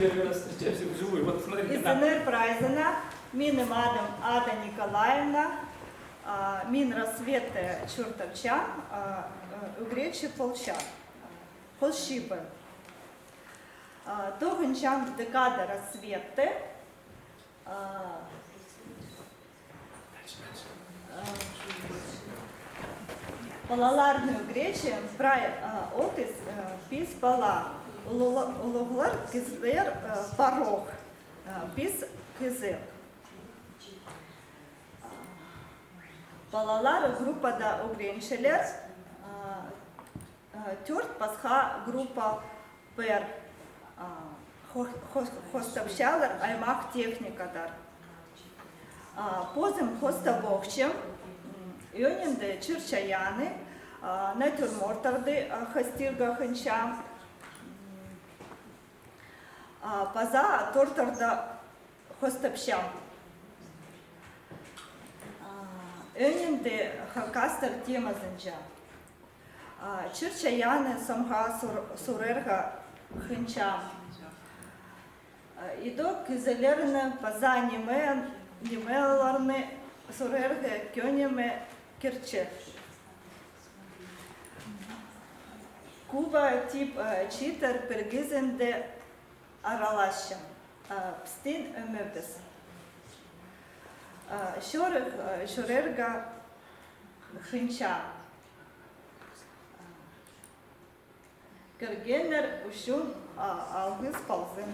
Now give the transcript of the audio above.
Первый раз встречаемся вживую. Вот смотрите, Из да. Энерпрайзена, Мин Мадам Ада Николаевна, Мин Рассвете Чуртовчан, Угречи Полчан. Полщипы. Тогунчан Декада Рассвете. Палаларную Гречи, Прай Отис, Пис Пала, Улуглар Кизлер Порог, Пис Кизел. Палалар группа да Угренчелер, Тюрт Пасха группа Пер, Хостовщалер Аймах Техникадар. Позем Хоставохчем, Йонинде Чирчаяни, Натюрмортарды Хастирга Ханчам, Паза Тортарда Хостапщам. Йонинде Хакастер Темазанджа. Чирчаяни Самха Сурерга Ханчам. Идо Кизелерне Паза Немеларне Сурерге Кёнеме Керче. Куба тип читер пергизенде аралаща. Пстин мебес. Шорерга хинча. Кергенер ушун алгыз палзын.